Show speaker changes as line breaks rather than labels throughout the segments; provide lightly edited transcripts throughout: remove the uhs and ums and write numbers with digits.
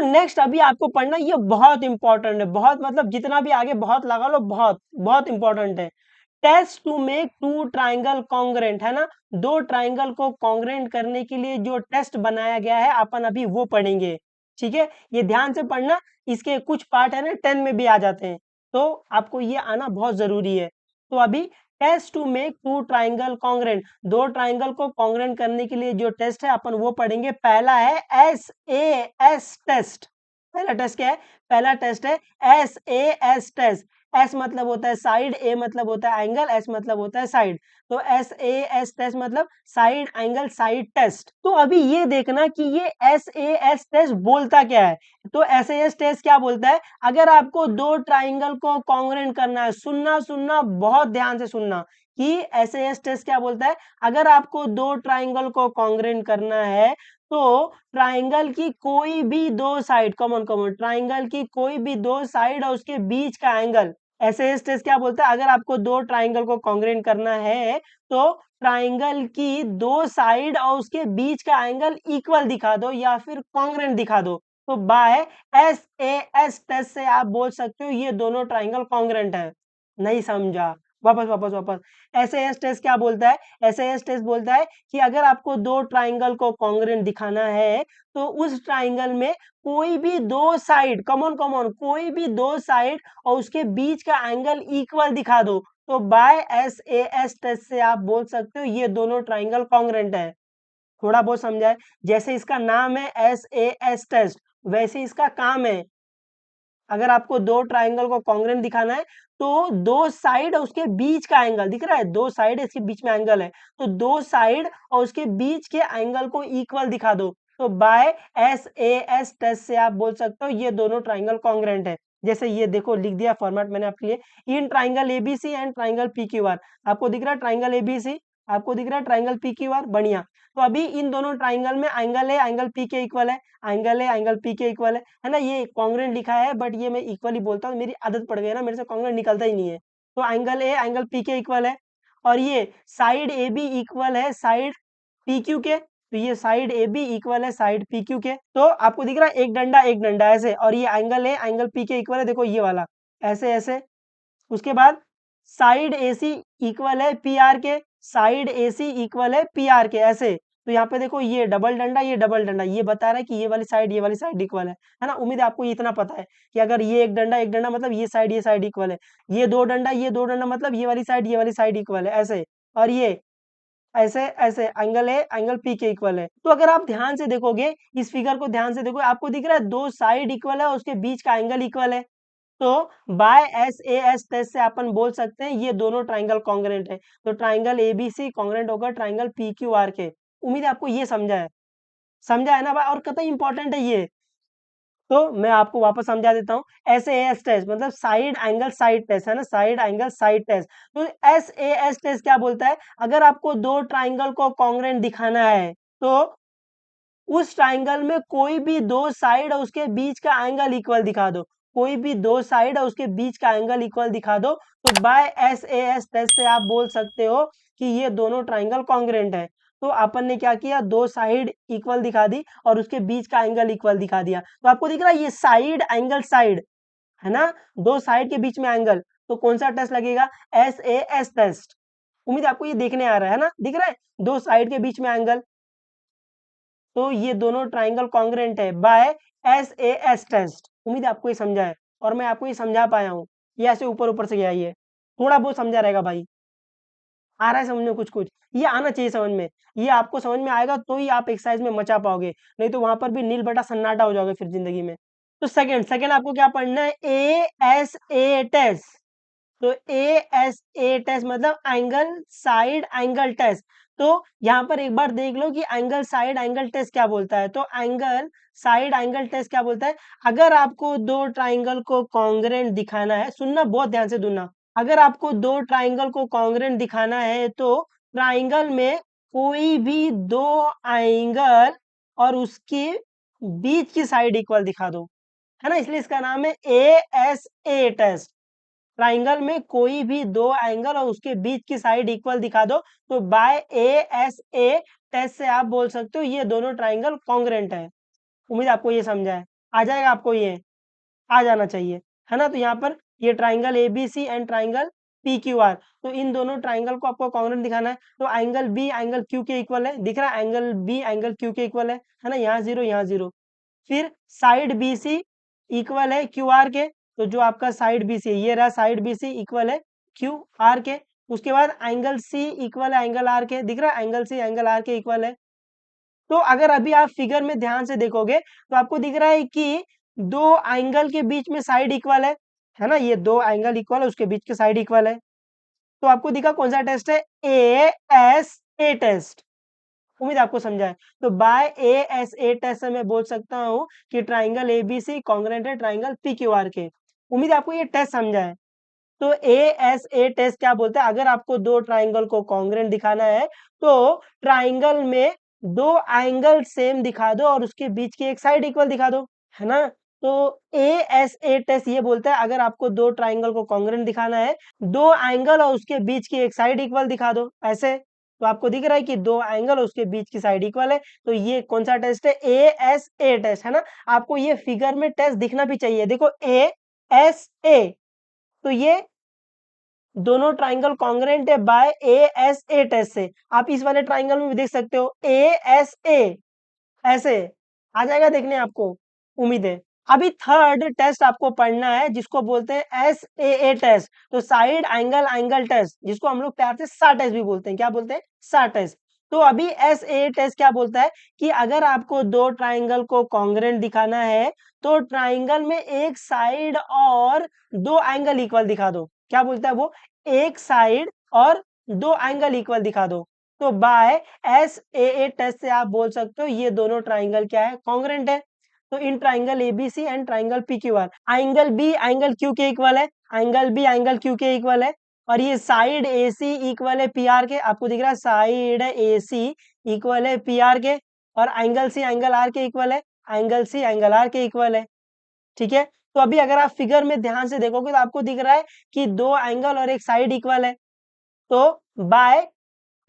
Next अभी आपको पढ़ना, ये बहुत इंपॉर्टेंट है, बहुत मतलब जितना भी आगे बहुत लगा लो, बहुत बहुत इंपॉर्टेंट है। Test to make two triangle congruent, है ना, दो ट्राइंगल को कॉन्ग्रेंट करने के लिए जो टेस्ट बनाया गया है अपन अभी वो पढ़ेंगे। ठीक है, ये ध्यान से पढ़ना, इसके कुछ पार्ट है ना 10 में भी आ जाते हैं, तो आपको ये आना बहुत जरूरी है। तो अभी test to make two triangle congruent, दो ट्राइंगल को कॉन्ग्रेंट करने के लिए जो टेस्ट है अपन वो पढ़ेंगे। पहला है SAS टेस्ट। पहला टेस्ट क्या है? पहला टेस्ट है SAS टेस्ट। एस मतलब होता है साइड, ए मतलब होता है एंगल, एस मतलब होता है साइड। तो SAS टेस्ट मतलब साइड एंगल साइड टेस्ट। तो अभी ये देखना कि ये SAS टेस्ट बोलता क्या है। तो SAS टेस्ट क्या बोलता है, अगर आपको दो ट्राइंगल को कॉन्ग्रेंट करना है, सुनना सुनना बहुत ध्यान से सुनना कि SAS टेस्ट क्या बोलता है, अगर आपको दो ट्राइंगल को कॉन्ग्रेंट करना है तो ट्राइंगल की कोई भी दो साइड, कॉमन कॉमन, ट्राइंगल की कोई भी दो साइड और उसके बीच का एंगल। SAS टेस्ट क्या बोलता है, अगर आपको दो ट्राइंगल को कॉन्ग्रेंट करना है तो ट्राइंगल की दो साइड और उसके बीच का एंगल इक्वल दिखा दो या फिर कॉन्ग्रेंट दिखा दो। तो बाय SAS टेस्ट से आप बोल सकते हो ये दोनों ट्राइंगल कॉन्ग्रेंट है। नहीं समझा? वापस वापस वापस। SAS टेस्ट क्या बोलता है? SAS टेस्ट बोलता है कि अगर आपको दो ट्राइंगल को कॉन्ग्रेंट दिखाना है तो उस ट्राइंगल में कोई भी दो साइड, कॉमन कॉमन, कोई भी दो साइड और उसके बीच का एंगल इक्वल दिखा दो। तो बाय SAS टेस्ट से आप बोल सकते हो ये दोनों ट्राइंगल कॉन्ग्रेंट है। थोड़ा बहुत समझा है? जैसे इसका नाम है SAS टेस्ट, वैसे इसका काम है। अगर आपको दो ट्राइंगल को कॉन्ग्रेंट दिखाना है तो दो साइड और उसके बीच का एंगल दिख रहा है, दो साइड इसके बीच में एंगल है, तो दो साइड और उसके बीच के एंगल को इक्वल दिखा दो। तो बाय SAS टेस्ट से आप बोल सकते हो ये दोनों ट्राइंगल कॉन्ग्रेंट है। जैसे ये देखो लिख दिया फॉर्मेट मैंने आपके लिए, in triangle ABC and triangle PQR। आपको दिख रहा है ट्राइंगल ABC, आपको दिख रहा है ट्राइंगल PQR, बढ़िया। तो अभी इन दोनों ट्राइंगल में एंगल है, एंगल P के इक्वल है, एंगल है, एंगल P के इक्वल है ना। ये कॉन्ग्रेंट लिखा है बट ये मैं इक्वल ही बोलता हूँ, मेरी आदत पड़ गई है ना, मेरे से कॉन्ग्रेंट निकलता ही नहीं है। तो एंगल ए एंगल P के इक्वल है और ये साइड AB इक्वल है साइड PQ के। तो ये साइड AB इक्वल है साइड PQ के। तो आपको दिख रहा है एक डंडा ऐसे, और ये एंगल है एंगल P के इक्वल है, देखो ये वाला ऐसे ऐसे। उसके बाद साइड AC इक्वल है PR के, साइड AC इक्वल है PR के, ऐसे। तो यहाँ पे देखो ये डबल डंडा, ये डबल डंडा, ये बता रहा है कि ये वाली साइड इक्वल है ना। उम्मीद है आपको ये इतना पता है कि अगर ये एक डंडा मतलब ये साइड इक्वल है, ये दो डंडा मतलब ये वाली साइड इक्वल है, ऐसे। और ये ऐसे ऐसे एंगल है एंगल P के इक्वल है। तो अगर आप ध्यान से देखोगे, इस फिगर को ध्यान से देखो, आपको दिख रहा है दो साइड इक्वल है और उसके बीच का एंगल इक्वल है। तो बाय SAS टेस्ट से अपन बोल सकते हैं ये दोनों ट्राइंगल कॉन्ग्रेंट है। तो ट्राइंगल ABC कॉन्ग्रेंट होगा ट्राइंगल PQR के। उम्मीद है आपको ये समझा है ना भाई, और कतई इंपॉर्टेंट है ये। तो मैं आपको वापस समझा देता हूँ। SAS टेस्ट मतलब साइड एंगल साइड टेस्ट, है ना, साइड एंगल साइड टेस्ट। तो SAS टेस्ट क्या बोलता है, अगर आपको दो ट्राइंगल को कॉन्ग्रेंट दिखाना है तो उस ट्राइंगल में कोई भी दो साइड और उसके बीच का एंगल इक्वल दिखा दो, कोई भी दो साइड और उसके बीच का एंगल इक्वल दिखा दो। तो बाय SAS टेस्ट से आप बोल सकते हो कि ये दोनों ट्राइंगल कॉन्ग्रेंट है। तो अपन ने क्या किया, दो साइड इक्वल दिखा दी और उसके बीच का एंगल इक्वल दिखा दिया। तो आपको दिख रहा है ये साइड एंगल साइड, है ना, दो साइड के बीच में एंगल। तो कौन सा टेस्ट लगेगा, SAS टेस्ट। उम्मीद है आपको ये देखने आ रहा है ना, दिख रहा है दो साइड के बीच में एंगल। तो ये दोनों ट्राइंगल कॉन्ग्रेंट है बाय SAS टेस्ट। उम्मीद है आपको ये समझा है और मैं आपको ये समझा पाया हूँ। ये ऐसे ऊपर ऊपर से गया, ये थोड़ा बहुत समझा रहेगा भाई, आ रहा है समझ में कुछ कुछ, ये आना चाहिए समझ में। ये आपको समझ में आएगा तो ही आप एक्सरसाइज में मचा पाओगे, नहीं तो वहां पर भी नील बटा सन्नाटा हो जाओगे फिर जिंदगी में। तो सेकंड सेकंड आपको क्या पढ़ना है, ASA टेस्ट। तो ASA टेस्ट मतलब एंगल साइड एंगल टेस्ट। तो यहाँ पर एक बार देख लो कि एंगल साइड एंगल टेस्ट क्या बोलता है। तो एंगल साइड एंगल टेस्ट क्या बोलता है, अगर आपको दो ट्राइंगल को कॉन्ग्रेंट दिखाना है, सुनना बहुत ध्यान से सुनना, अगर आपको दो ट्राइंगल को कॉन्ग्रेंट दिखाना है तो ट्राइंगल में कोई भी दो एंगल और उसके बीच की साइड इक्वल दिखा दो, है ना, इसलिए इसका नाम है ASA टेस्ट। ट्राइंगल में कोई भी दो एंगल और उसके बीच की साइड इक्वल दिखा दो। तो बाय ASA टेस्ट से आप बोल सकते हो ये दोनों ट्राइंगल कॉन्ग्रेंट है। उम्मीद आपको ये समझा है। आ जाएगा आपको, ये आ जाना चाहिए, है ना। तो यहाँ पर ये triangle ABC and triangle P Q are, तो इन दोनों ट्राइंगल को आपको कॉन्ग्रुएंट दिखाना है। तो एंगल बी एंगल क्यू के इक्वल है, दिख रहा है, एंगल बी एंगल क्यू के इक्वल है ना, यहाँ 0 यहाँ 0। फिर साइड बी सी इक्वल है क्यू आर के, तो जो आपका साइड बी सी, ये रहा साइड बी सी इक्वल है क्यू आर के। उसके बाद एंगल सी इक्वल है एंगल आर के, दिख रहा है, एंगल सी एंगल आर के इक्वल है। तो अगर अभी आप फिगर में ध्यान से देखोगे तो आपको दिख रहा है कि दो एंगल के बीच में साइड इक्वल है ना, ये दो एंगल इक्वल है, उसके बीच के साइड इक्वल है। तो आपको दिखा कौन सा टेस्ट है, ए एस ए टेस्ट। उम्मीद आपको समझा है। तो by A S A test से मैं बोल सकता हूँ कि ट्राइंगल एबीसी कॉन्ग्रुएंट है ट्राइंगल पी क्यू आर के। उम्मीद आपको ये टेस्ट समझा है। तो ए एस ए टेस्ट क्या बोलता है, अगर आपको दो ट्राइंगल को कॉन्ग्रुएंट दिखाना है तो ट्राइंगल में दो एंगल सेम दिखा दो और उसके बीच की एक साइड इक्वल दिखा दो, है ना। तो ए एस ए टेस्ट ये बोलता है अगर आपको दो ट्राइंगल को कॉन्ग्रुएंट दिखाना है, दो एंगल और उसके बीच की एक साइड इक्वल दिखा दो ऐसे। तो आपको दिख रहा है कि दो एंगल और उसके बीच की साइड इक्वल है, तो ये कौन सा टेस्ट है, ए एस ए टेस्ट, है ना। आपको ये फिगर में टेस्ट दिखना भी चाहिए, देखो ए एस ए, तो ये दोनों ट्राइंगल कॉन्ग्रुएंट है by A S A test से। आप इस वाले ट्राइंगल में भी देख सकते हो ए एस ए, ऐसे आ जाएगा देखने आपको, उम्मीद है। अभी थर्ड टेस्ट आपको पढ़ना है जिसको बोलते हैं एस ए टेस्ट, तो साइड एंगल एंगल टेस्ट, जिसको हम लोग प्यार से सा टेस्ट भी बोलते हैं, क्या बोलते हैं, सा टेस्ट। तो अभी एस ए टेस्ट क्या बोलता है कि अगर आपको दो ट्राइंगल को कॉन्ग्रुएंट दिखाना है तो ट्राइंगल में एक साइड और दो एंगल इक्वल दिखा दो। क्या बोलता है वो, एक साइड और दो एंगल इक्वल दिखा दो। तो बाय एस ए टेस्ट से आप बोल सकते हो ये दोनों ट्राइंगल क्या है, कॉन्ग्रुएंट है। तो in triangle ABC and triangle P Q R, angle B angle Q के इक्वल है, एंगल बी एंगल क्यू के इक्वल है, और ये साइड ए सी इक्वल है पी आर के, आपको दिख रहा है साइड ए सी इक्वल है पी आर के, और एंगल सी एंगल आर के इक्वल है, एंगल सी एंगल आर के इक्वल है, ठीक है। तो अभी अगर आप फिगर में ध्यान से देखोगे तो आपको दिख रहा है कि दो एंगल और एक साइड इक्वल है। तो बाय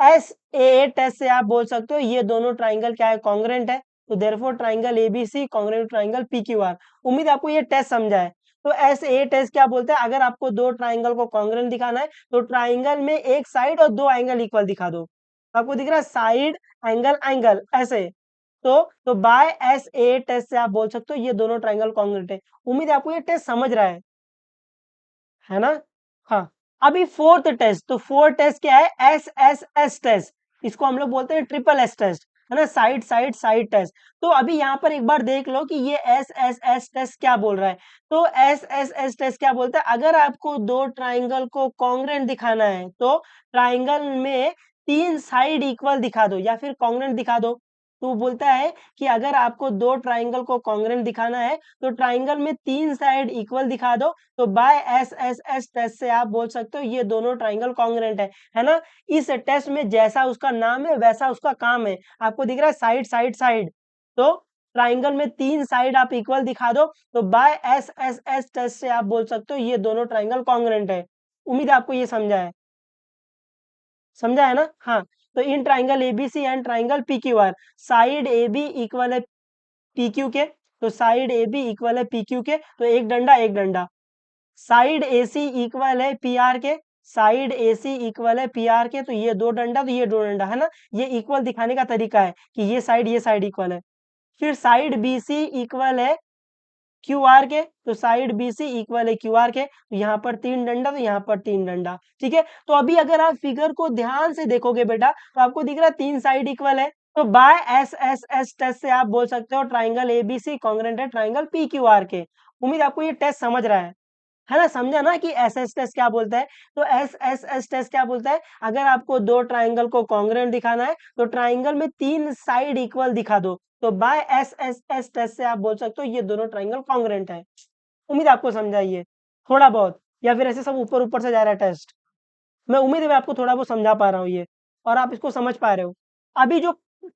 एस ए टेस्ट से आप बोल सकते हो ये दोनों ट्राइंगल क्या है, कॉन्ग्रुएंट है। तो therefore triangle ABC congruent triangle P Q are. उम्मीद आपको ये टेस्ट समझा है। तो एस ए टेस्ट क्या बोलता है, अगर आपको दो ट्राइंगल को कॉन्ग्रुएंट दिखाना है तो ट्राइंगल में एक साइड और दो एंगल इक्वल दिखा दो। आपको दिख रहा है साइड एंगल एंगल ऐसे। तो बाय एस ए टेस्ट से आप बोल सकते हो ये दोनों ट्राइंगल कॉन्ग्रुएंट है। उम्मीद आपको ये टेस्ट समझ रहा है ना। हाँ, अभी फोर्थ टेस्ट, तो फोर्थ टेस्ट क्या है, एस एस एस टेस्ट, इसको हम लोग बोलते हैं ट्रिपल एस टेस्ट, है ना, साइड साइड साइड टेस्ट। तो अभी यहाँ पर एक बार देख लो कि ये एस एस एस टेस्ट क्या बोल रहा है। तो एस एस एस टेस्ट क्या बोलता है, अगर आपको दो ट्राइंगल को कॉन्ग्रुएंट दिखाना है तो ट्राइंगल में तीन साइड इक्वल दिखा दो या फिर कॉन्ग्रुएंट दिखा दो। तो वो बोलता है कि अगर आपको दो ट्राइंगल को कॉन्ग्रुएंट दिखाना है तो ट्राइंगल में तीन साइड इक्वल दिखा दो। तो by S S S test से आप बोल सकते हो ये दोनों ट्राइंगल कॉन्ग्रुएंट है ना। इस टेस्ट में जैसा उसका नाम है वैसा उसका काम है। आपको दिख रहा है साइड साइड साइड, तो ट्राइंगल में तीन साइड आप इक्वल दिखा दो। तो by S S S test से आप बोल सकते हो ये दोनों ट्राइंगल कॉन्ग्रुएंट है। उम्मीद है आपको ये समझा है ना। हाँ, तो in triangle ABC and triangle P Q R, side A B equal है पी क्यू के, तो साइड ए बी इक्वल है पी क्यू के, तो एक डंडा। साइड AC इक्वल है PR के, साइड AC इक्वल है PR के, तो ये दो डंडा, तो ये दो डंडा, है ना। ये इक्वल दिखाने का तरीका है कि ये साइड इक्वल है। फिर साइड BC इक्वल है QR के, तो साइड BC इक्वल है QR के, तो यहाँ पर तीन डंडा, तो यहाँ पर तीन डंडा, ठीक है। तो अभी अगर आप फिगर को ध्यान से देखोगे बेटा तो आपको दिख रहा है तीन साइड इक्वल है। तो by S S S test से आप बोल सकते हो ट्राइंगल ABC कॉन्ग्रुएंट है ट्राइंगल PQR के। उम्मीद आपको ये टेस्ट समझ रहा है ना, समझा ना कि एस एस टेस्ट क्या बोलता है। तो एस एस एस टेस्ट क्या बोलता है, अगर आपको दो ट्राइंगल को कॉन्ग्रुएंट दिखाना है तो ट्राइंगल में तीन साइड इक्वल दिखा दो। तो by S S S test से आप बोल सकते हो ये दोनों ट्राइंगल कॉन्ग्रुएंट है। उम्मीद आपको समझा ये थोड़ा बहुत, या फिर ऐसे सब ऊपर ऊपर से जा रहा है टेस्ट। मैं उम्मीद है मैं आपको थोड़ा बहुत समझा पा रहा हूँ ये, और आप इसको समझ पा रहे हो। अभी जो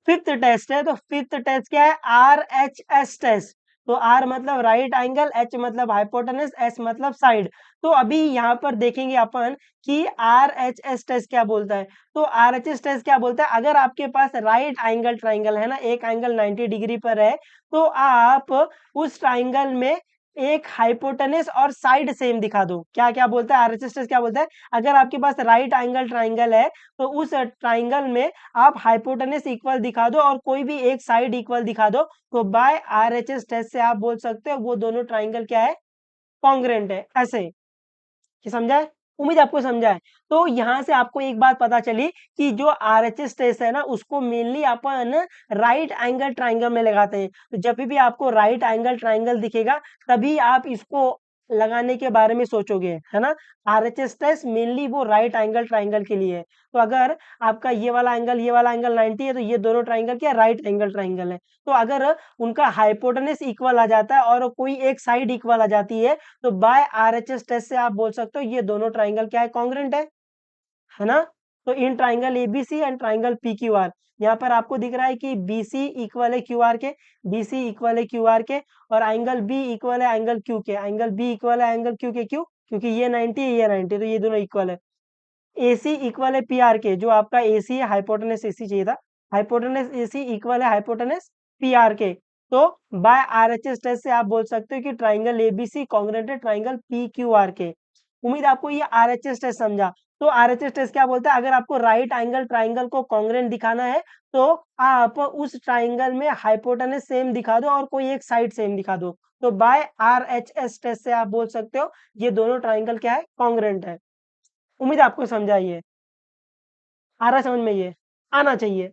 फिफ्थ टेस्ट है, तो फिफ्थ टेस्ट क्या है, RHS टेस्ट। तो आर मतलब राइट एंगल, एच मतलब हाइपोटेनस, एस मतलब साइड। तो अभी यहाँ पर देखेंगे अपन कि आर एच एस टेस्ट क्या बोलता है। तो आर एच एस टेस्ट क्या बोलता है, अगर आपके पास राइट एंगल ट्राइंगल है ना, एक एंगल 90 डिग्री पर है, तो आप उस ट्राइंगल में एक हाइपोटेनस और साइड सेम दिखा दो। क्या क्या बोलता है आरएचएस टेस्ट, क्या बोलता है, अगर आपके पास राइट एंगल ट्राइंगल है तो उस ट्राइंगल में आप हाइपोटेनस इक्वल दिखा दो और कोई भी एक साइड इक्वल दिखा दो, तो बाय आरएचएस टेस्ट से आप बोल सकते हो वो दोनों ट्राइंगल क्या है, कॉन्ग्रुएंट है। ऐसे कि समझा है, उम्मीद आपको समझा है। तो यहाँ से आपको एक बात पता चली कि जो आरएचएस टेस्ट है ना, उसको मेनली अपन राइट एंगल ट्राइंगल में लगाते हैं। तो जब भी आपको राइट एंगल ट्राइंगल दिखेगा तभी आप इसको लगाने के बारे में सोचोगे, है ना। आरएचएस टेस्ट मेनली वो राइट एंगल ट्राइंगल के लिए है। तो अगर आपका ये वाला एंगल 90 है, तो ये दोनों ट्राइंगल क्या राइट एंगल ट्राइंगल है। तो अगर उनका हाइपोटेनस इक्वल आ जाता है और कोई एक साइड इक्वल आ जाती है, तो बाय आरएचएस टेस्ट से आप बोल सकते हो ये दोनों ट्राइंगल क्या है, कॉन्ग्रुएंट है ना। तो in triangle ABC and triangle PQR, यहाँ पर आपको दिख रहा है कि बीसी इक्वल है क्यूआर के, बीसी इक्वल है क्यूआर के, और एंगल बी इक्वल है एंगल क्यू के, एंगल बी इक्वल है एंगल क्यू के। क्यों, क्योंकि ये 90 है, ये 90, तो ये दोनों इक्वल है। एसी इक्वल है पीआर के, जो आपका एसी है, हाइपोटेनस एसी चाहिए था, हाइपोटेनस एसी इक्वल है हाइपोटेनस पीआर के। तो बाय आरएचएस टेस्ट से आप बोल सकते हो कि ट्राइंगल एबीसी कॉन्ग्रुएंट है ट्राइंगल पीक्यूआर के। उम्मीद आपको ये आरएचएस टेस्ट समझा। तो आरएचएस टेस्ट क्या बोलता है, अगर आपको राइट एंगल ट्राइंगल को कॉन्ग्रुएंट दिखाना है तो आप उस ट्राइंगल में हाइपोटेनस सेम दिखा दो और कोई एक साइड सेम दिखा दो। तो बाय आरएचएस टेस्ट से आप बोल सकते हो ये दोनों ट्राइंगल क्या है, कॉन्ग्रुएंट है। उम्मीद आपको समझा ये, आ रहा समझ में, ये आना चाहिए।